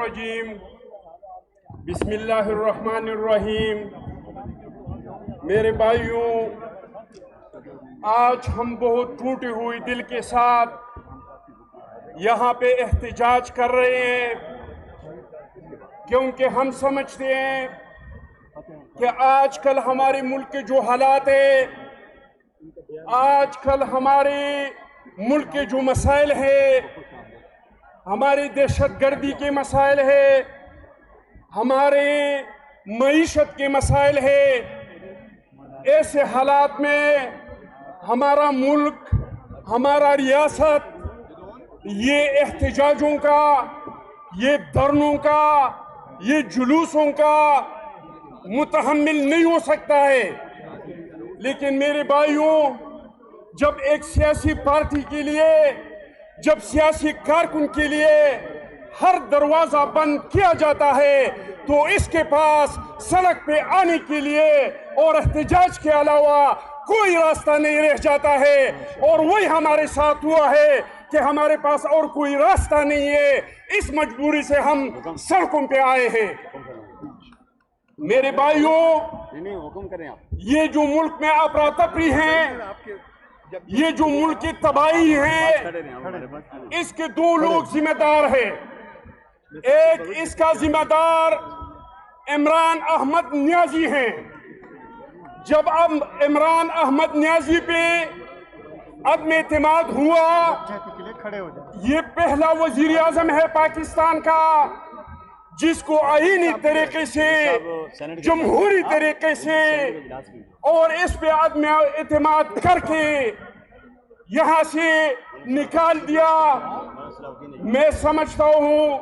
रजीम बिस्मिल्लाहिर्रहमानिर्रहीम। मेरे भाइयों, आज हम बहुत टूटे हुए दिल के साथ यहाँ पे एहतजाज कर रहे हैं, क्योंकि हम समझते हैं कि आजकल हमारे मुल्क के जो हालात है, आजकल हमारे मुल्क के जो मसाइल है, हमारी दहशतगर्दी के मसाइल है, हमारे मईशत के मसाइल है, ऐसे हालात में हमारा मुल्क, हमारा रियासत ये एहतजाजों का, ये धरनों का, ये जुलूसों का मुतहम्मिल नहीं हो सकता है। लेकिन मेरे भाइयों, जब एक सियासी पार्टी के लिए, जब सियासी कारकुन के लिए हर दरवाजा बंद किया जाता है, तो इसके पास सड़क पे आने के लिए और एहतजाज के अलावा कोई रास्ता नहीं रह जाता है। और वही हमारे साथ हुआ है कि हमारे पास और कोई रास्ता नहीं है, इस मजबूरी से हम सड़कों पे आए हैं। मेरे भाइयों, ये जो मुल्क में अफरा-तफरी है, ये जो मुल्क की तबाही है, इसके दो लोग जिम्मेदार हैं। एक इसका जिम्मेदार इमरान अहमद नियाजी हैं। जब अब इमरान अहमद नियाजी पे अदम एतमाद हुआ, ये पहला वजीर आजम है पाकिस्तान का जिसको आईनी तरीके से, जमहूरी तरीके से और इस पे अदम एतमाद करके यहाँ से निकाल दिया। मैं समझता हूँ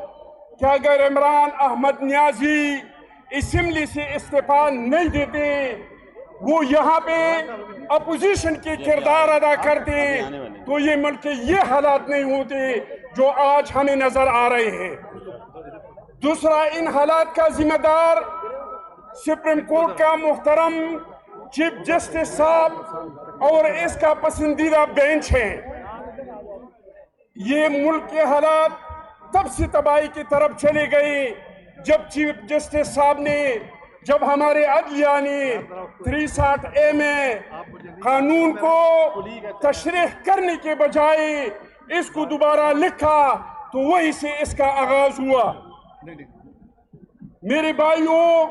कि अगर इमरान अहमद नियाजी असेंबली से इस्तीफा नहीं देते, वो यहाँ पे अपोजिशन के किरदार अदा करते, तो ये मुल्क के ये हालात नहीं होते जो आज हमें नजर आ रहे हैं। दूसरा, इन हालात का जिम्मेदार सुप्रीम कोर्ट का मुहतरम चीफ जस्टिस साहब और इसका पसंदीदा बेंच है। ये मुल्क के हालात तब से तबाही की तरफ चले गए जब चीफ जस्टिस साहब ने, जब हमारे अदलिया ने 360A में कानून को तशरीह करने के बजाय इसको दोबारा लिखा, तो वहीं से इसका आगाज हुआ। मेरे भाइयों,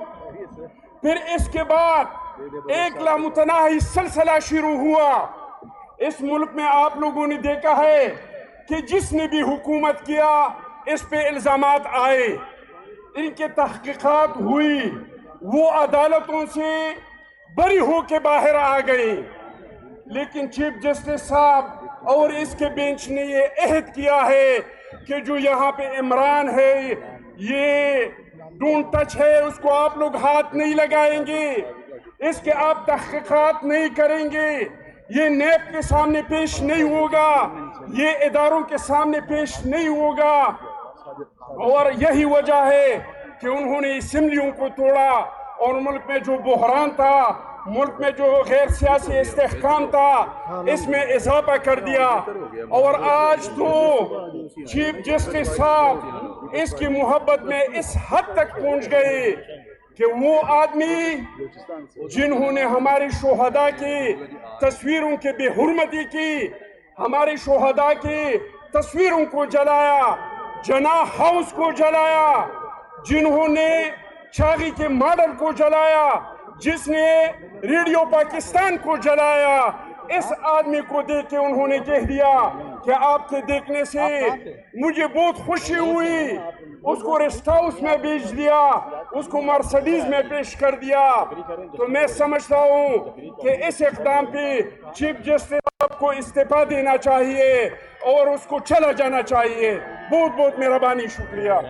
फिर इसके बाद एक लामुतनाही सिलसिला शुरू हुआ। इस मुल्क में आप लोगों ने देखा है कि जिसने भी हुकूमत किया, इस पे इल्जामात आए, इनके तहकीकात हुई, वो अदालतों से बरी होके बाहर आ गए। लेकिन चीफ जस्टिस साहब और इसके बेंच ने ये अहद किया है कि जो यहाँ पे इमरान है, ये डोंट टच है, उसको आप लोग हाथ नहीं लगाएंगे, इसके आप तहकीकात नहीं करेंगे, ये नैब के सामने पेश नहीं होगा, ये इदारों के सामने पेश नहीं होगा। और यही वजह है कि उन्होंने असेंबलियों को तोड़ा और मुल्क में जो बहरान था, मुल्क में जो गैर सियासी इस्तेहकाम था, इसमें इजाफा कर दिया। और आज तो चीफ जस्टिस साहब इसकी मोहब्बत में इस हद तक पहुंच गए कि वो आदमी जिन्होंने हमारे शोहदा की तस्वीरों की बेहुरमती की, हमारे शोहदा की तस्वीरों को जलाया, जना हाउस को जलाया, जिन्होंने शागी के मॉडल को जलाया, जिसने रेडियो पाकिस्तान को जलाया, इस आदमी को देख के उन्होंने कह दिया कि आपके देखने से मुझे बहुत खुशी हुई। उसको रेस्ट हाउस में भेज दिया, उसको मर्सिडीज में पेश कर दिया। तो मैं समझता हूँ कि इस इक़दाम पे चीफ जस्टिस को इस्तीफा देना चाहिए और उसको चला जाना चाहिए। बहुत बहुत मेहरबानी, शुक्रिया।